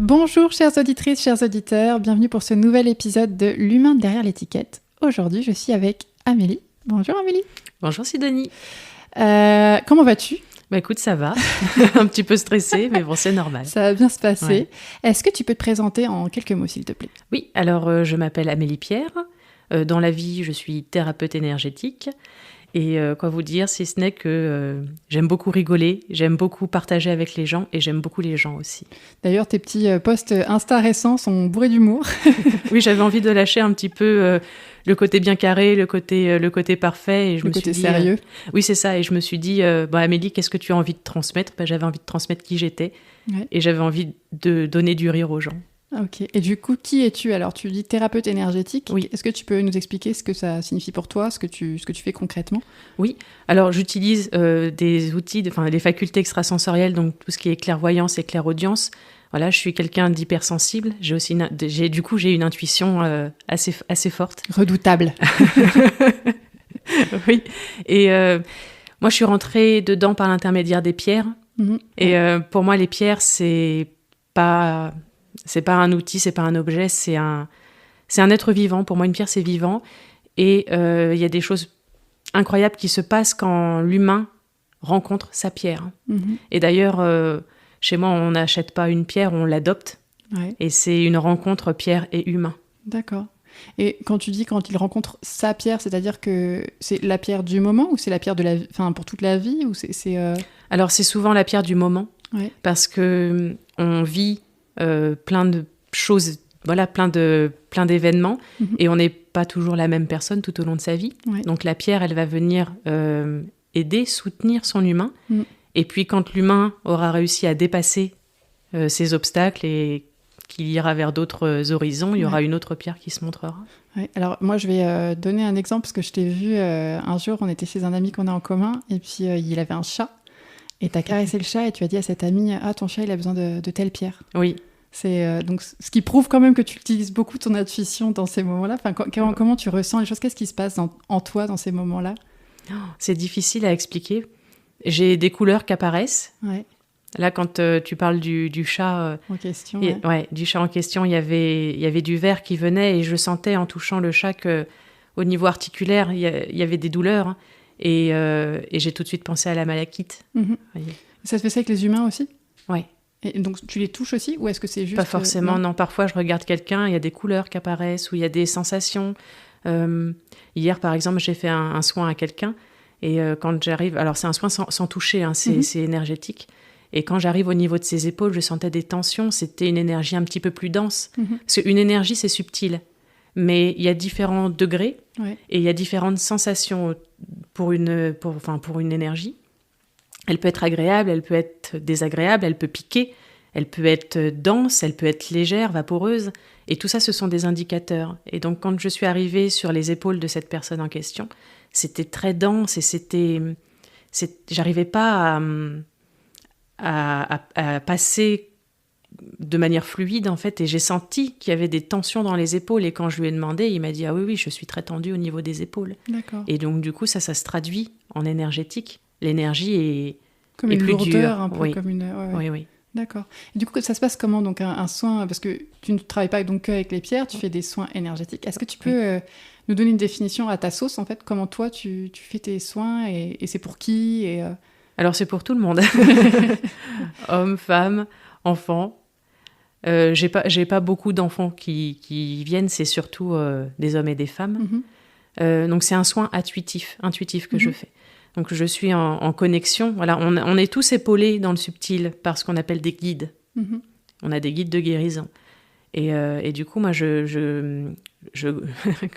Bonjour chères auditrices, chers auditeurs, bienvenue pour ce nouvel épisode de L'humain derrière l'étiquette. Aujourd'hui, je suis avec Amélie. Bonjour Amélie. Bonjour Sidonie. Comment vas-tu ? Bah écoute, ça va. Un petit peu stressée, mais bon, c'est normal. Ça va bien se passer. Ouais. Est-ce que tu peux te présenter en quelques mots, s'il te plaît ? Oui, alors je m'appelle Amélie Pierre. Dans la vie, je suis thérapeute énergétique. Et quoi vous dire, si ce n'est que j'aime beaucoup rigoler, j'aime beaucoup partager avec les gens et j'aime beaucoup les gens aussi. D'ailleurs, tes petits posts Insta récents sont bourrés d'humour. Oui, j'avais envie de lâcher un petit peu le côté bien carré, le côté parfait. Et je Le me côté suis dit, sérieux. oui, c'est ça. Et je me suis dit, Amélie, qu'est-ce que tu as envie de transmettre ? J'avais envie de transmettre qui j'étais et j'avais envie de donner du rire aux gens. Ok. Et du coup, qui es-tu ? Alors, tu dis thérapeute énergétique. Oui. Est-ce que tu peux nous expliquer ce que ça signifie pour toi, ce que tu fais concrètement ? Oui, alors j'utilise des outils, des facultés extrasensorielles, donc tout ce qui est clairvoyance et clairaudience. Voilà, je suis quelqu'un d'hypersensible. J'ai aussi j'ai une intuition assez forte. Redoutable. Oui. Et moi, je suis rentrée dedans par l'intermédiaire des pierres. Mhm. Et pour moi, les pierres, c'est pas un outil, c'est pas un objet, c'est un être vivant. Pour moi, une pierre, c'est vivant. Et il y a des choses incroyables qui se passent quand l'humain rencontre sa pierre. Mhm. Et d'ailleurs, chez moi, on n'achète pas une pierre, on l'adopte. Ouais. Et c'est une rencontre pierre et humain. D'accord. Et quand tu dis quand il rencontre sa pierre, c'est-à-dire que c'est la pierre du moment ou c'est la pierre pour toute la vie ou c'est Alors, c'est souvent la pierre du moment, Ouais. parce que on vit plein de choses, voilà, plein d'événements, Mhm. et on n'est pas toujours la même personne tout au long de sa vie. Ouais. Donc la pierre, elle va venir aider, soutenir son humain. Mm. Et puis quand l'humain aura réussi à dépasser ses obstacles et qu'il ira vers d'autres horizons, il y aura Ouais. une autre pierre qui se montrera. Ouais. Alors moi je vais donner un exemple parce que je t'ai vu un jour, on était chez un ami qu'on a en commun et puis il avait un chat et t'as caressé le chat et tu as dit à cet ami ton chat il a besoin de telle pierre. Oui. C'est donc ce qui prouve quand même que tu utilises beaucoup ton intuition dans ces moments-là. Enfin, comment tu ressens les choses ? Qu'est-ce qui se passe en toi dans ces moments-là ? C'est difficile à expliquer. J'ai des couleurs qui apparaissent. Ouais. Là, quand tu parles du chat, En question. Ouais. du chat en question, il y avait du vert qui venait et je sentais en touchant le chat qu'au niveau articulaire, il y avait des douleurs. Hein, et j'ai tout de suite pensé à la malachite. Mhm. Voyez. Ça se fait ça avec les humains aussi ? Ouais. Et donc tu les touches aussi ou est-ce que c'est juste Pas forcément, non. non. Parfois, je regarde quelqu'un, il y a des couleurs qui apparaissent ou il y a des sensations. Hier, par exemple, j'ai fait un soin à quelqu'un et quand j'arrive... Alors, c'est un soin sans toucher, hein, c'est énergétique. Et quand j'arrive au niveau de ses épaules, je sentais des tensions. C'était une énergie un petit peu plus dense. Mhm. Parce qu'une énergie, c'est subtil. Mais il y a différents degrés Ouais. et il y a différentes sensations pour une énergie. Elle peut être agréable, elle peut être désagréable, elle peut piquer, elle peut être dense, elle peut être légère, vaporeuse. Et tout ça, ce sont des indicateurs. Et donc, quand je suis arrivée sur les épaules de cette personne en question, c'était très dense et j'arrivais pas à passer de manière fluide, en fait. Et j'ai senti qu'il y avait des tensions dans les épaules. Et quand je lui ai demandé, il m'a dit « Ah oui, je suis très tendue au niveau des épaules. » D'accord. Et donc, du coup, ça se traduit en énergétique. L'énergie est Comme et une plus lourdeur, dur. un peu Oui. comme une. Ouais. Oui. D'accord. Et du coup, ça se passe comment donc un soin ? Parce que tu ne travailles pas donc qu'avec les pierres, tu fais des soins énergétiques. Est-ce que tu peux nous donner une définition à ta sauce en fait ? Comment toi tu fais tes soins et c'est pour qui et Alors, c'est pour tout le monde. Hommes, femmes, enfants. J'ai pas beaucoup d'enfants qui viennent, c'est surtout des hommes et des femmes. Mhm. Donc, c'est un soin intuitif que je fais. Donc, je suis en connexion. Voilà, on est tous épaulés dans le subtil par ce qu'on appelle des guides. Mhm. On a des guides de guérison. Et du coup, moi,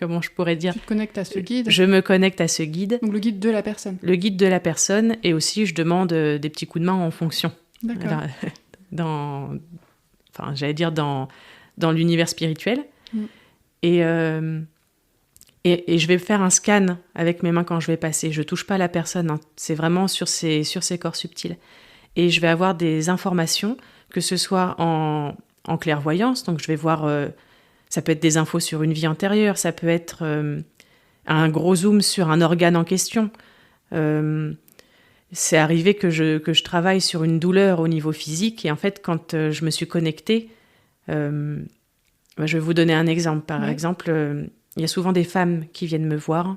comment je pourrais dire ? Tu te connectes à ce guide. Je me connecte à ce guide. Donc le guide de la personne. Le guide de la personne, et aussi je demande des petits coups de main en fonction. D'accord. Dans l'univers spirituel. Mm. Et je vais faire un scan avec mes mains quand je vais passer. Je touche pas la personne, hein. C'est vraiment sur ses corps subtils. Et je vais avoir des informations, que ce soit en clairvoyance, donc je vais voir, ça peut être des infos sur une vie antérieure, ça peut être un gros zoom sur un organe en question. C'est arrivé que je travaille sur une douleur au niveau physique, et en fait, quand je me suis connectée, Je vais vous donner un exemple. Par exemple, il y a souvent des femmes qui viennent me voir,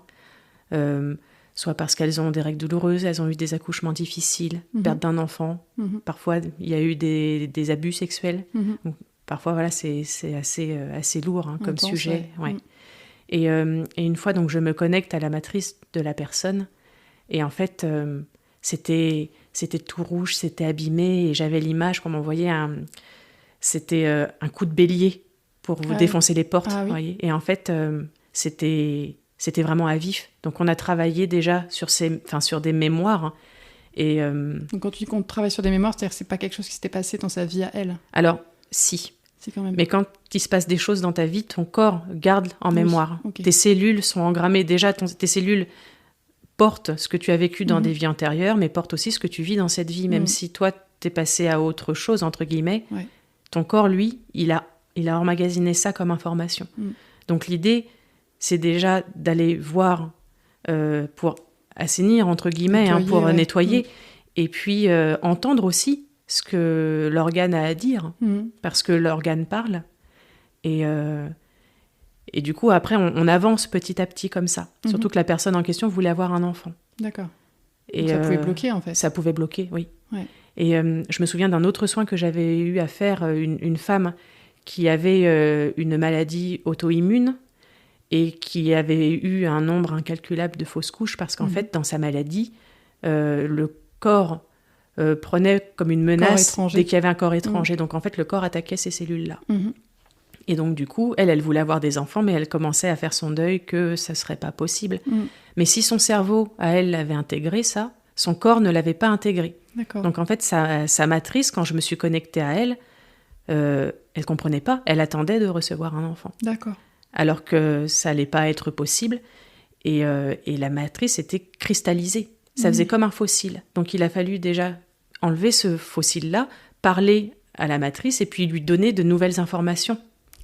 soit parce qu'elles ont des règles douloureuses, elles ont eu des accouchements difficiles, perte d'un enfant. Parfois, il y a eu des abus sexuels. Donc, parfois, voilà, c'est assez lourd comme Intense, sujet. ouais. Et une fois, donc, je me connecte à la matrice de la personne. Et en fait, c'était tout rouge, c'était abîmé. Et j'avais l'image qu'on m'envoyait, c'était un coup de bélier pour vous défoncer les portes. Ah, oui. Voyez. Et en fait, c'était vraiment à vif. Donc, on a travaillé déjà sur des mémoires. Et, Donc, quand tu dis qu'on travaille sur des mémoires, c'est-à-dire que c'est pas quelque chose qui s'était passé dans sa vie à elle. Alors, si. Si, quand même. Mais quand il se passe des choses dans ta vie, ton corps garde en mémoire. Okay. Tes cellules sont engrammées. Déjà, tes cellules portent ce que tu as vécu dans des vies antérieures, mais portent aussi ce que tu vis dans cette vie. Même si toi, t'es passé à autre chose, entre guillemets, ton corps, lui, il a emmagasiné ça comme information. Donc l'idée, c'est déjà d'aller voir pour assainir, entre guillemets, pour nettoyer, et puis entendre aussi ce que l'organe a à dire, parce que l'organe parle. Et du coup, après, on avance petit à petit comme ça. Surtout que la personne en question voulait avoir un enfant. D'accord. Et ça pouvait bloquer, en fait. Ça pouvait bloquer, oui. Ouais. Et je me souviens d'un autre soin que j'avais eu à faire, une femme qui avait une maladie auto-immune et qui avait eu un nombre incalculable de fausses couches parce qu'en fait, dans sa maladie, le corps prenait comme une menace dès qu'il y avait un corps étranger. Donc en fait, le corps attaquait ces cellules-là. Et donc du coup, elle voulait avoir des enfants, mais elle commençait à faire son deuil que ça ne serait pas possible. Mais si son cerveau, à elle, l'avait intégré ça, son corps ne l'avait pas intégré. D'accord. Donc en fait, sa matrice, quand je me suis connectée à elle, elle comprenait pas. Elle attendait de recevoir un enfant. D'accord. Alors que ça allait pas être possible. Et la matrice était cristallisée. Ça faisait comme un fossile. Donc il a fallu déjà enlever ce fossile-là, parler à la matrice et puis lui donner de nouvelles informations.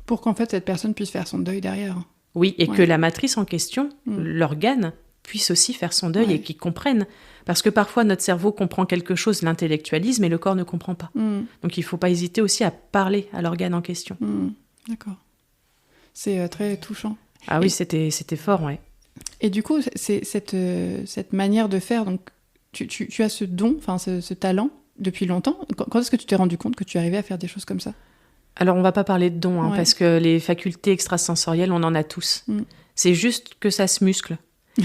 Pour qu'en fait, cette personne puisse faire son deuil derrière. Oui, et que la matrice en question, l'organe, puisse aussi faire son deuil et qu'il comprenne. Parce que parfois, notre cerveau comprend quelque chose, l'intellectualise, mais le corps ne comprend pas. Donc, il ne faut pas hésiter aussi à parler à l'organe en question. D'accord. C'est très touchant. Ah oui, c'était fort, ouais. Et du coup, c'est cette manière de faire, donc tu as ce don, enfin ce talent, depuis longtemps. Quand est-ce que tu t'es rendu compte que tu arrivais à faire des choses comme ça ? Alors, on ne va pas parler de don, parce que les facultés extrasensorielles, on en a tous. C'est juste que ça se muscle.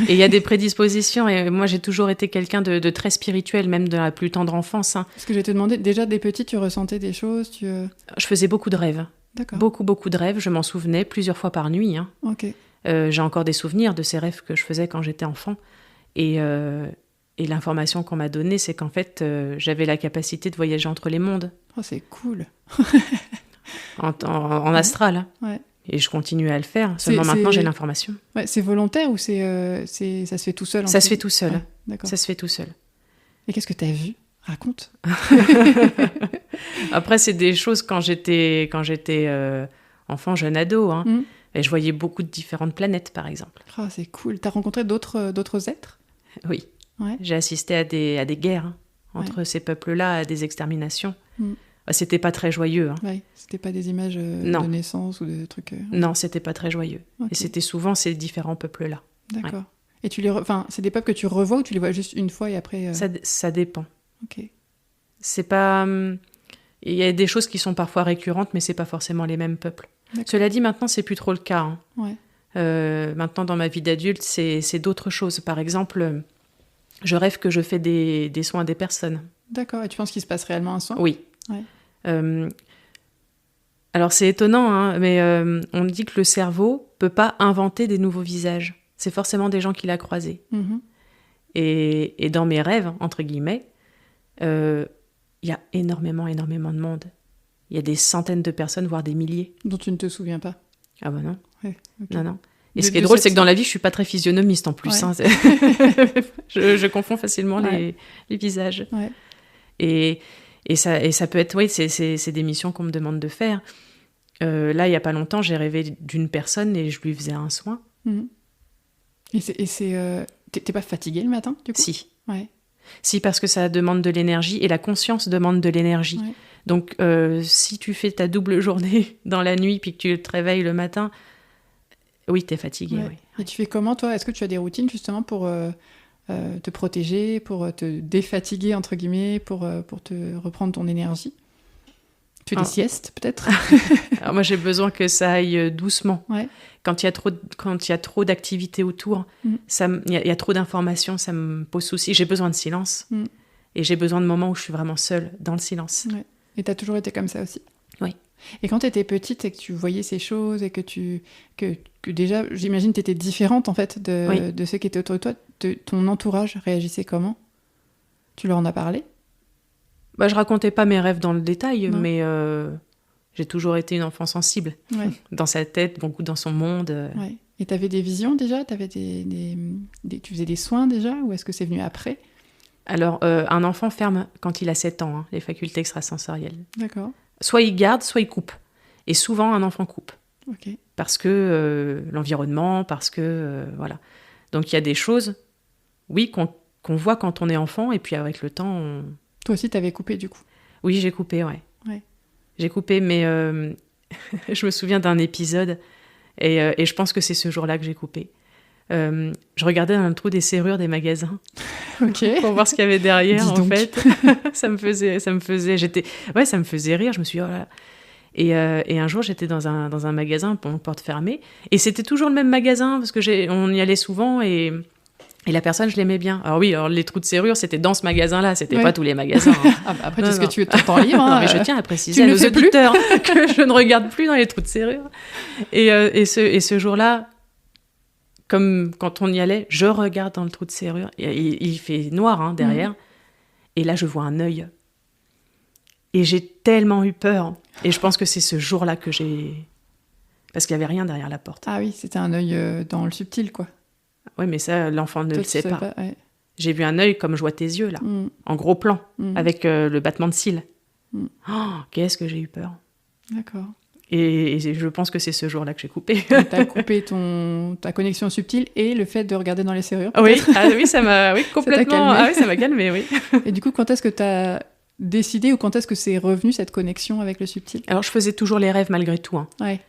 Et il y a des prédispositions, et moi j'ai toujours été quelqu'un de très spirituel, même de la plus tendre enfance. Parce que je vais te demander, déjà dès petit, tu ressentais des choses Je faisais beaucoup de rêves. D'accord. Beaucoup de rêves, je m'en souvenais plusieurs fois par nuit. Ok. J'ai encore des souvenirs de ces rêves que je faisais quand j'étais enfant. Et l'information qu'on m'a donnée, c'est qu'en fait, j'avais la capacité de voyager entre les mondes. Oh, c'est cool. en astral. Ouais. Et je continue à le faire. Seulement maintenant, j'ai l'information. Ouais, c'est volontaire ou ça se fait tout seul Ça se fait tout seul. Ouais, d'accord. Ça se fait tout seul. Et qu'est-ce que tu as vu ? Raconte. Après, c'est des choses quand j'étais enfant, jeune ado. Et je voyais beaucoup de différentes planètes, par exemple. Oh, c'est cool. Tu as rencontré d'autres êtres ? Oui. Ouais. J'ai assisté à des guerres entre ces peuples-là, à des exterminations. C'était pas très joyeux. Ouais, c'était pas des images de naissance ou de trucs... Non, c'était pas très joyeux. Okay. Et c'était souvent ces différents peuples-là. D'accord. Ouais. Et c'est des peuples que tu revois ou tu les vois juste une fois et après... Ça dépend. Ok. C'est pas... Il y a des choses qui sont parfois récurrentes, mais c'est pas forcément les mêmes peuples. D'accord. Cela dit, maintenant, c'est plus trop le cas. Ouais. Maintenant, dans ma vie d'adulte, c'est d'autres choses. Par exemple, je rêve que je fais des soins à des personnes. D'accord. Et tu penses qu'il se passe réellement un soin ? Oui. Ouais. Alors c'est étonnant, mais on dit que le cerveau peut pas inventer des nouveaux visages. C'est forcément des gens qu'il a croisés. Et dans mes rêves, entre guillemets, il y a énormément de monde. Il y a des centaines de personnes, voire des milliers. Dont tu ne te souviens pas ? Ah bah non. Ouais, okay. Non. Et ce qui est drôle, c'est que dans la vie, je suis pas très physionomiste en plus. Ouais. Je confonds facilement les visages. Ouais. Et ça peut être, oui, c'est des missions qu'on me demande de faire. Là, il n'y a pas longtemps, j'ai rêvé d'une personne et je lui faisais un soin. Et t'es pas fatiguée le matin, du coup ? Si. Ouais. Si, parce que ça demande de l'énergie et la conscience demande de l'énergie. Ouais. Donc, si tu fais ta double journée dans la nuit puis que tu te réveilles le matin, oui, t'es fatigué. Ouais. Oui. Et tu fais comment, toi? Est-ce que tu as des routines, justement, pour te protéger, pour te défatiguer, entre guillemets, pour te reprendre ton énergie? Tu fais des siestes, peut-être? Alors moi, j'ai besoin que ça aille doucement. Ouais. Quand il y a trop d'activités autour, il y a trop d'informations, ça me pose souci. J'ai besoin de silence. Et j'ai besoin de moments où je suis vraiment seule, dans le silence. Ouais. Et tu as toujours été comme ça aussi? Oui. Et quand tu étais petite et que tu voyais ces choses et que déjà, j'imagine, tu étais différente, en fait, de ceux qui étaient autour de toi, ton entourage réagissait comment? Tu leur en as parlé? Je racontais pas mes rêves dans le détail, Non. mais j'ai toujours été une enfant sensible. Ouais. Dans sa tête, beaucoup dans son monde. Ouais. Et tu avais des visions déjà? T'avais tu faisais des soins déjà? Ou est-ce que c'est venu après? Alors, un enfant ferme quand il a 7 ans, les facultés extrasensorielles. D'accord. Soit il garde, soit il coupe. Et souvent, un enfant coupe. Ok. Parce que l'environnement, parce que... voilà. Donc, il y a des choses, oui, qu'on voit quand on est enfant, et puis avec le temps, on... Toi aussi, t'avais coupé, du coup? Oui, j'ai coupé, ouais. J'ai coupé, mais je me souviens d'un épisode, et je pense que c'est ce jour-là que j'ai coupé. Je regardais dans le trou des serrures des magasins pour voir ce qu'il y avait derrière. Dis en donc. fait, ça me faisait rire. Je me suis dit, oh là là. Et un jour, j'étais dans un magasin, porte fermée, et c'était toujours le même magasin parce que on y allait souvent et la personne, je l'aimais bien. Alors oui, les trous de serrure, c'était dans ce magasin-là, c'était pas tous les magasins. Après, tout ce que tu veux, ton temps libre. Non, mais je tiens à préciser à nos auditeurs que je ne regarde plus dans les trous de serrure. Et ce jour-là, comme quand on y allait, je regarde dans le trou de serrure. Il fait noir derrière. Et là, je vois un œil. Et j'ai tellement eu peur. Et je pense que c'est ce jour-là que j'ai... Parce qu'il n'y avait rien derrière la porte. Ah oui, c'était un œil dans le subtil, quoi. Oui, mais ça, l'enfant ne le sait pas. Ouais. J'ai vu un œil comme je vois tes yeux, là. En gros plan, avec le battement de cils. Oh, qu'est-ce que j'ai eu peur. D'accord. Et je pense que c'est ce jour-là que j'ai coupé. T'as coupé ta connexion subtile et le fait de regarder dans les serrures. Oui, ça m'a complètement... ça m'a calmé, oui. Et du coup, quand est-ce que t'as décidé ou quand est-ce que c'est revenu, cette connexion avec le subtil? Alors, je faisais toujours les rêves malgré tout. Ouais.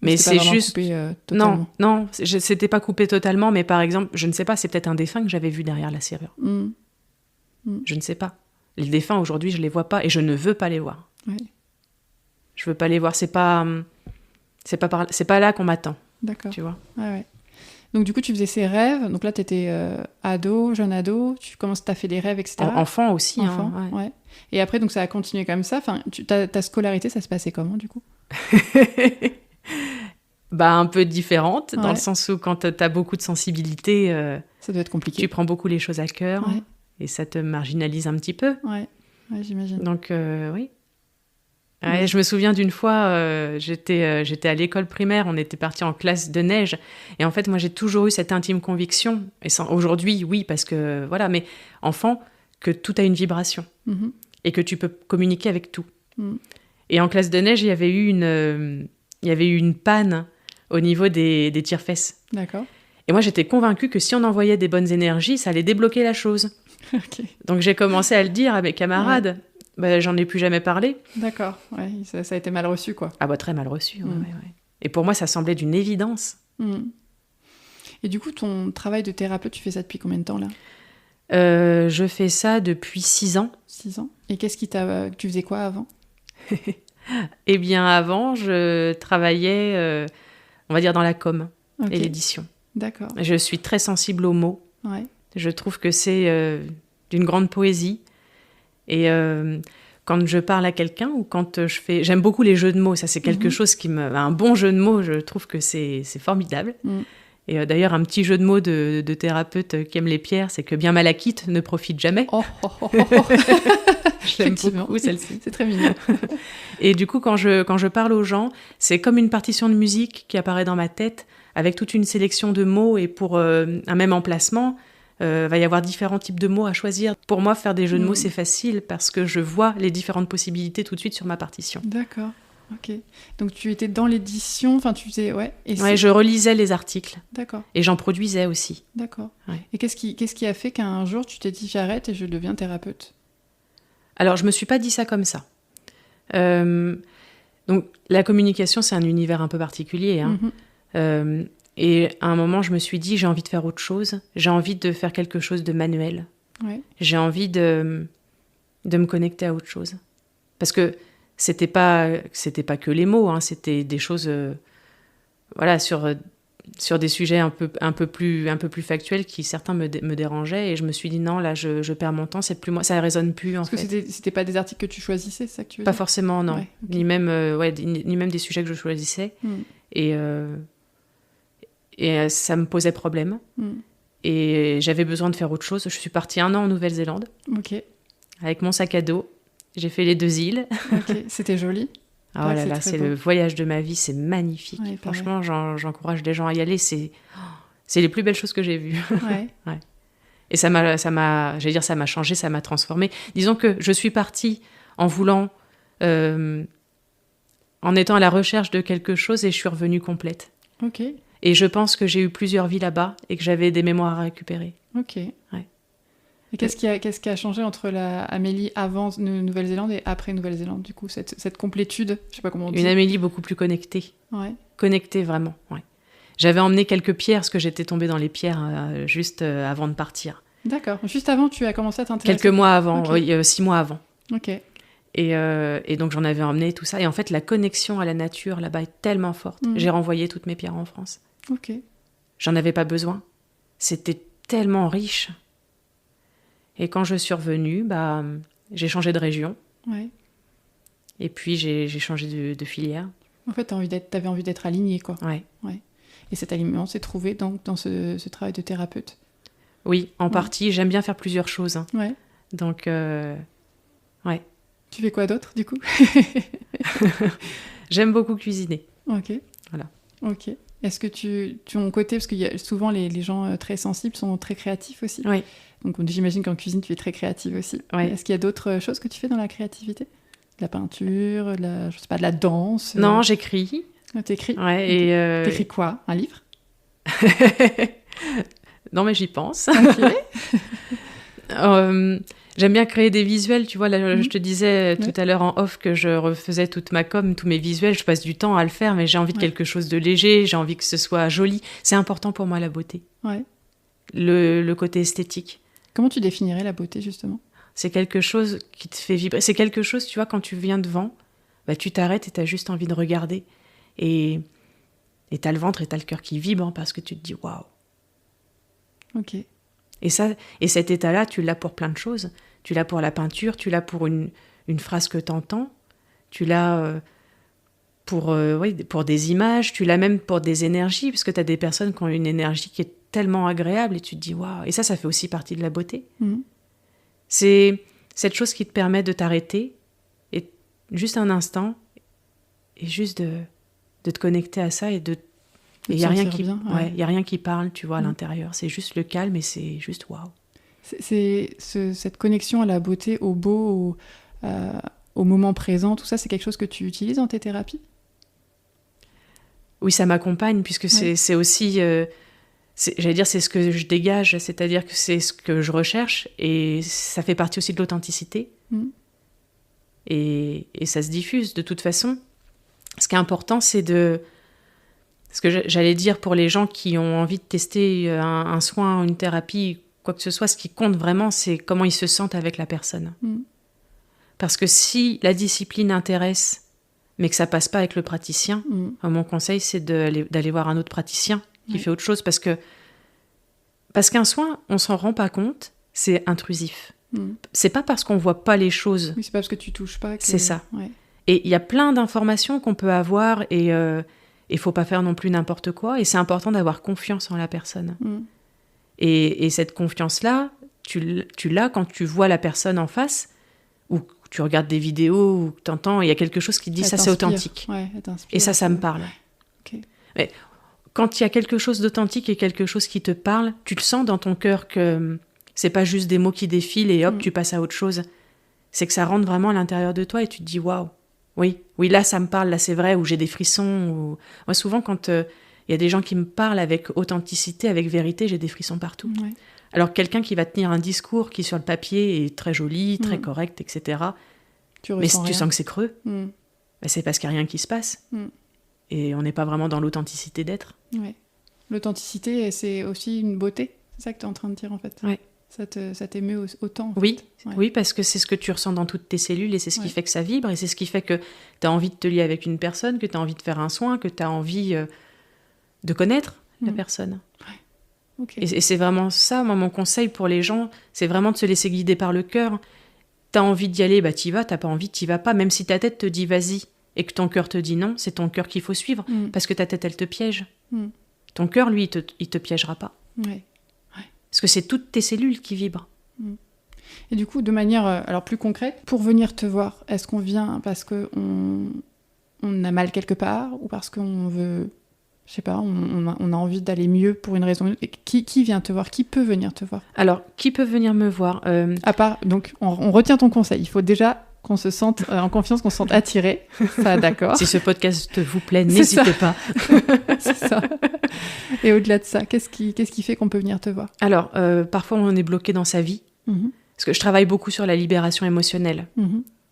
Mais c'est juste... Coupé, totalement. Non, c'était pas coupé totalement, mais par exemple, je ne sais pas, c'est peut-être un défunt que j'avais vu derrière la serrure. Je ne sais pas. Les défunts, aujourd'hui, je les vois pas et je ne veux pas les voir. Ouais. Je veux pas les voir, c'est pas là qu'on m'attend. D'accord. Tu vois. Ouais. Donc du coup, tu faisais ces rêves. Donc là, tu étais jeune ado. T'as fait des rêves, etc. Enfant aussi. Enfant, ouais. Et après, donc ça a continué comme ça. Enfin, ta scolarité, ça se passait comment, du coup? Un peu différente, dans le sens où quand t'as beaucoup de sensibilité, ça doit être compliqué. Tu prends beaucoup les choses à cœur et ça te marginalise un petit peu. Ouais, j'imagine. Donc, oui. Ouais, je me souviens d'une fois, j'étais à l'école primaire, on était partis en classe de neige. Et en fait, moi, j'ai toujours eu cette intime conviction, et aujourd'hui, oui, parce que, voilà, mais enfant, que tout a une vibration et que tu peux communiquer avec tout. Et en classe de neige, il y avait eu une panne au niveau des tire-fesses. D'accord. Et moi, j'étais convaincue que si on envoyait des bonnes énergies, ça allait débloquer la chose. Okay. Donc, j'ai commencé à le dire à mes camarades. J'en ai plus jamais parlé. D'accord. Ouais, ça a été mal reçu, quoi. Très mal reçu. Ouais. Et pour moi, ça semblait d'une évidence. Et du coup, ton travail de thérapeute, tu fais ça depuis combien de temps, là? Je fais ça depuis 6 ans. 6 ans. Et tu faisais quoi avant? Eh bien, avant, je travaillais, on va dire, dans la com et l'édition. D'accord. Je suis très sensible aux mots. Ouais. Je trouve que c'est d'une grande poésie. Et quand je parle à quelqu'un ou quand je fais... J'aime beaucoup les jeux de mots. Ça, c'est quelque chose qui me... Un bon jeu de mots, je trouve que c'est formidable. Et d'ailleurs, un petit jeu de mots de thérapeute qui aime les pierres, c'est que bien mal acquite ne profite jamais. Je l'aime beaucoup, celle-ci. C'est très mignon. Et du coup, quand je parle aux gens, c'est comme une partition de musique qui apparaît dans ma tête, avec toute une sélection de mots, et pour un même emplacement, va y avoir différents types de mots à choisir. Pour moi, faire des jeux de mots, c'est facile, parce que je vois les différentes possibilités tout de suite sur ma partition. D'accord. Ok. Donc tu étais dans l'édition, enfin tu faisais... Ouais, je relisais les articles. D'accord. Et j'en produisais aussi. D'accord. Ouais. Et qu'est-ce qui a fait qu'un jour tu t'es dit j'arrête et je deviens thérapeute? Alors je me suis pas dit ça comme ça. Donc, la communication, c'est un univers un peu particulier. Hein. Et à un moment, je me suis dit, j'ai envie de faire autre chose. J'ai envie de faire quelque chose de manuel. Ouais. J'ai envie de me connecter à autre chose. Parce que c'était pas que les mots, hein, c'était des choses voilà, sur des sujets un peu plus factuels qui certains me dérangeaient. Et je me suis dit, non, là, je perds mon temps, c'est plus moi, ça ne résonne plus, en fait. Parce que c'était pas des articles que tu choisissais, c'est ça que tu veux Pas dire? forcément, non. Ouais, okay. Ni même des sujets que je choisissais. Et ça me posait problème. Et j'avais besoin de faire autre chose. Je suis partie 1 an en Nouvelle-Zélande. Ok. Avec mon sac à dos. J'ai fait les 2 îles. Ok, c'était joli. Ah là là, c'est le voyage de ma vie, c'est magnifique. Ouais, franchement, j'encourage les gens à y aller. C'est les plus belles choses que j'ai vues. Ouais. Ouais. Et ça m'a changé, ça m'a transformée. Disons que je suis partie en voulant, en étant à la recherche de quelque chose, et je suis revenue complète. Ok. Et je pense que j'ai eu plusieurs vies là-bas et que j'avais des mémoires à récupérer. Ok. Ouais. Et qu'est-ce qui a changé entre la Amélie avant Nouvelle-Zélande et après Nouvelle-Zélande, du coup, cette complétude, je sais pas comment on dit. Une Amélie beaucoup plus connectée. Ouais. Connectée, vraiment, ouais. J'avais emmené quelques pierres, parce que j'étais tombée dans les pierres juste avant de partir. D'accord. Juste avant, tu as commencé à t'intéresser. Quelques mois avant, okay. 6 mois avant. Ok. Et donc j'en avais emmené tout ça. Et en fait, la connexion à la nature là-bas est tellement forte. J'ai renvoyé toutes mes pierres en France. Ok. J'en avais pas besoin. C'était tellement riche. Et quand je suis revenue, j'ai changé de région. Ouais. Et puis j'ai changé de filière. En fait, t'avais envie d'être alignée, quoi. Ouais. Et cet alignement s'est trouvé dans ce travail de thérapeute. Oui, en partie. J'aime bien faire plusieurs choses. Hein. Ouais. Donc, ouais. Tu fais quoi d'autre, du coup? J'aime beaucoup cuisiner. Ok. Voilà. Ok. Est-ce que ton côté, parce que souvent les gens très sensibles sont très créatifs aussi. Oui. Donc j'imagine qu'en cuisine, tu es très créative aussi. Oui. Est-ce qu'il y a d'autres choses que tu fais dans la créativité? De la peinture, je sais pas, de la danse? Non, j'écris. T'écris? Ouais, T'écris quoi? Un livre? Non, mais j'y pense. Ok. J'aime bien créer des visuels, tu vois, là, je te disais tout à l'heure en off que je refaisais toute ma com, tous mes visuels, je passe du temps à le faire, mais j'ai envie de quelque chose de léger, j'ai envie que ce soit joli. C'est important pour moi, la beauté. Ouais. Le côté esthétique. Comment tu définirais la beauté, justement? C'est quelque chose qui te fait vibrer. C'est quelque chose, tu vois, quand tu viens devant, tu t'arrêtes et t'as juste envie de regarder. Et t'as le ventre et t'as le cœur qui vibre parce que tu te dis « waouh ». Ok. Et cet état-là, tu l'as pour plein de choses. Tu l'as pour la peinture, tu l'as pour une phrase que t'entends, tu l'as pour des images, tu l'as même pour des énergies, parce que tu as des personnes qui ont une énergie qui est tellement agréable et tu te dis waouh. Et ça fait aussi partie de la beauté. C'est cette chose qui te permet de t'arrêter et juste un instant et juste de te connecter à ça et il n'y a rien y a rien qui parle, tu vois, à l'intérieur. C'est juste le calme et c'est juste waouh. Cette connexion à la beauté, au beau, au moment présent, tout ça, c'est quelque chose que tu utilises dans tes thérapies? Oui, ça m'accompagne, puisque c'est aussi... j'allais dire, c'est ce que je dégage, c'est-à-dire que c'est ce que je recherche, et ça fait partie aussi de l'authenticité. Et ça se diffuse, de toute façon. Ce qui est important, c'est de... Ce que j'allais dire pour les gens qui ont envie de tester un soin, une thérapie, quoi que ce soit, ce qui compte vraiment, c'est comment ils se sentent avec la personne. Parce que si la discipline intéresse, mais que ça passe pas avec le praticien, mon conseil, c'est d'aller voir un autre praticien qui fait autre chose. Parce qu'un soin, on s'en rend pas compte, c'est intrusif. C'est pas parce qu'on voit pas les choses. Oui, c'est pas parce que tu touches pas. C'est ça. Ouais. Et il y a plein d'informations qu'on peut avoir et il faut pas faire non plus n'importe quoi. Et c'est important d'avoir confiance en la personne. Et cette confiance-là, tu l'as quand tu vois la personne en face, ou tu regardes des vidéos, ou tu entends, il y a quelque chose qui te dit ça c'est authentique. Ouais, et ça me parle. Okay. Mais quand il y a quelque chose d'authentique et quelque chose qui te parle, tu le sens dans ton cœur que c'est pas juste des mots qui défilent et hop, tu passes à autre chose. C'est que ça rentre vraiment à l'intérieur de toi et tu te dis waouh, oui, là ça me parle, là c'est vrai, ou j'ai des frissons. Moi souvent quand il y a des gens qui me parlent avec authenticité, avec vérité, j'ai des frissons partout. Ouais. Alors quelqu'un qui va tenir un discours qui sur le papier est très joli, très correct, etc., Mais si tu sens que c'est creux, c'est parce qu'il n'y a rien qui se passe. Et on n'est pas vraiment dans l'authenticité d'être. Ouais. L'authenticité, c'est aussi une beauté. C'est ça que tu es en train de dire, en fait. Ouais. Ça t'émeut autant. Oui. Oui, parce que c'est ce que tu ressens dans toutes tes cellules et c'est ce qui fait que ça vibre et c'est ce qui fait que tu as envie de te lier avec une personne, que tu as envie de faire un soin, que tu as envie de connaître la personne. Ouais. Okay. Et c'est vraiment ça, moi, mon conseil pour les gens, c'est vraiment de se laisser guider par le cœur. T'as envie d'y aller, t'y vas, t'as pas envie, t'y vas pas. Même si ta tête te dit vas-y et que ton cœur te dit non, c'est ton cœur qu'il faut suivre parce que ta tête, elle te piège. Ton cœur, lui, il te piégera pas. Ouais. Parce que c'est toutes tes cellules qui vibrent. Et du coup, de manière alors plus concrète, pour venir te voir, est-ce qu'on vient parce qu'on a mal quelque part ou parce qu'on veut, je sais pas, on a envie d'aller mieux pour une raison? Qui vient te voir? Qui peut venir te voir? Alors, qui peut venir me voir À part, donc, on retient ton conseil. Il faut déjà qu'on se sente en confiance, qu'on se sente attiré. Ça, d'accord. Si ce podcast vous plaît, n'hésitez pas. C'est ça. Et au-delà de ça, qu'est-ce qui fait qu'on peut venir te voir? Alors, parfois, on est bloqué dans sa vie. Parce que je travaille beaucoup sur la libération émotionnelle.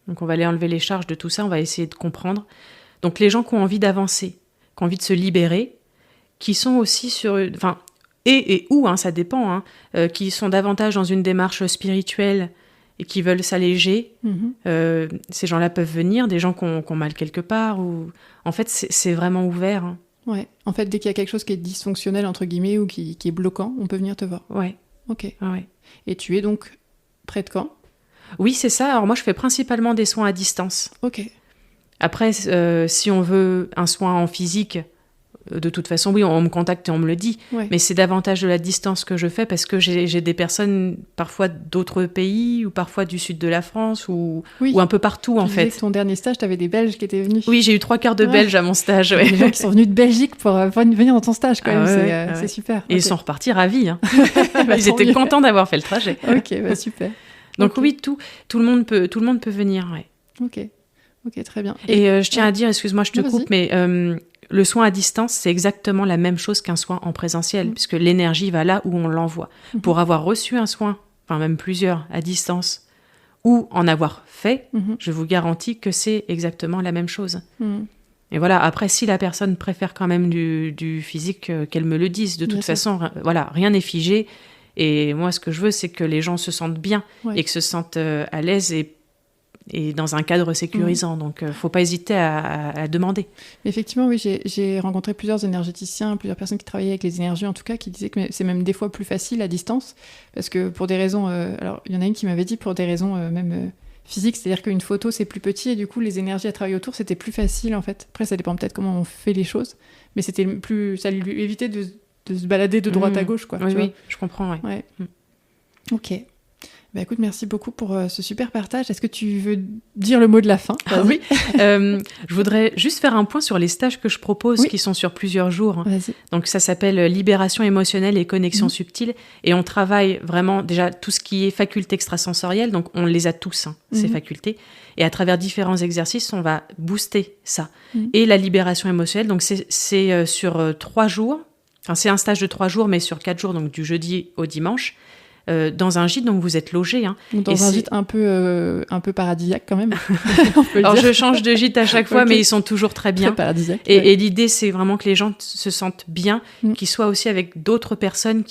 Donc, on va aller enlever les charges de tout ça. On va essayer de comprendre. Donc, les gens qui ont envie d'avancer, qui ont envie de se libérer, qui sont aussi sur... Enfin, et où, ça dépend, qui sont davantage dans une démarche spirituelle et qui veulent s'alléger, ces gens-là peuvent venir, des gens qui ont mal quelque part. Ou... En fait, c'est vraiment ouvert. Ouais. En fait, dès qu'il y a quelque chose qui est dysfonctionnel, entre guillemets, ou qui est bloquant, on peut venir te voir. Ouais. Ok. Ouais. Et tu es donc près de Caen? Oui, c'est ça. Alors moi, je fais principalement des soins à distance. Ok. Après, si on veut un soin en physique... De toute façon, oui, on me contacte et on me le dit. Ouais. Mais c'est davantage de la distance que je fais parce que j'ai des personnes parfois d'autres pays ou parfois du sud de la France ou un peu partout, en fait. Ton dernier stage, tu avais des Belges qui étaient venus. Oui, j'ai eu 3/4 de Belges à mon stage. Ouais. Des gens qui sont venus de Belgique pour venir dans ton stage, quand même. C'est super. Et ils sont repartis ravis. Ils étaient contents d'avoir fait le trajet. Ok, super. Donc oui, tout le monde peut venir. Ouais. Ok, très bien. Et je tiens à dire, excuse-moi, je te coupe, mais... le soin à distance, c'est exactement la même chose qu'un soin en présentiel, puisque l'énergie va là où on l'envoie. Pour avoir reçu un soin, enfin même plusieurs à distance, ou en avoir fait, je vous garantis que c'est exactement la même chose. Et voilà, après, si la personne préfère quand même du physique, qu'elle me le dise. De toute façon, voilà, rien n'est figé. Et moi, ce que je veux, c'est que les gens se sentent bien et que se sentent à l'aise et dans un cadre sécurisant. Donc, il ne faut pas hésiter à demander. Effectivement, oui, j'ai rencontré plusieurs énergéticiens, plusieurs personnes qui travaillaient avec les énergies, en tout cas, qui disaient que c'est même des fois plus facile à distance, parce que pour des raisons... alors, il y en a une qui m'avait dit pour des raisons même physiques, c'est-à-dire qu'une photo, c'est plus petit, et du coup, les énergies à travailler autour, c'était plus facile, en fait. Après, ça dépend peut-être comment on fait les choses, mais ça lui évitait de se balader de droite à gauche, quoi. Oui, je comprends, ouais. Ok. Bah écoute, merci beaucoup pour ce super partage. Est-ce que tu veux dire le mot de la fin? Oui. Je voudrais juste faire un point sur les stages que je propose, qui sont sur plusieurs jours. Vas-y. Donc ça s'appelle Libération émotionnelle et connexion subtile. Et on travaille vraiment déjà tout ce qui est facultés extrasensorielles. Donc on les a tous, ces facultés. Et à travers différents exercices, on va booster ça. Et la libération émotionnelle, donc c'est sur 3 jours. Enfin, c'est un stage de 3 jours, mais sur 4 jours, donc du jeudi au dimanche. Dans un gîte, donc vous êtes logé. Dans un gîte un peu paradisiaque quand même. Alors je change de gîte à chaque fois, mais ils sont toujours très bien. Très paradisiaque. Et l'idée, c'est vraiment que les gens se sentent bien, qu'ils soient aussi avec d'autres personnes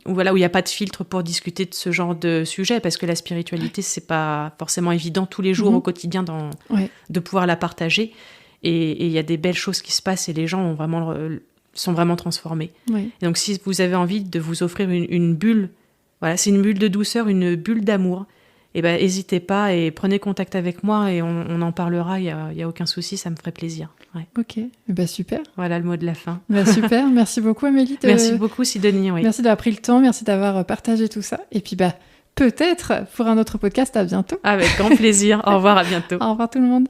où il n'y a pas de filtre pour discuter de ce genre de sujet, parce que la spiritualité, c'est pas forcément évident tous les jours au quotidien de pouvoir la partager. Et il y a des belles choses qui se passent et les gens sont vraiment transformés. Et donc si vous avez envie de vous offrir une bulle, voilà, c'est une bulle de douceur, une bulle d'amour. Et ben, n'hésitez pas et prenez contact avec moi et on en parlera. Il y a aucun souci, ça me ferait plaisir. Ouais. Ok, super. Voilà le mot de la fin. Super, merci beaucoup Amélie. Merci beaucoup Sidonie. Oui. Merci d'avoir pris le temps, merci d'avoir partagé tout ça. Et puis peut-être pour un autre podcast, à bientôt. Avec grand plaisir. Au revoir, à bientôt. Au revoir tout le monde.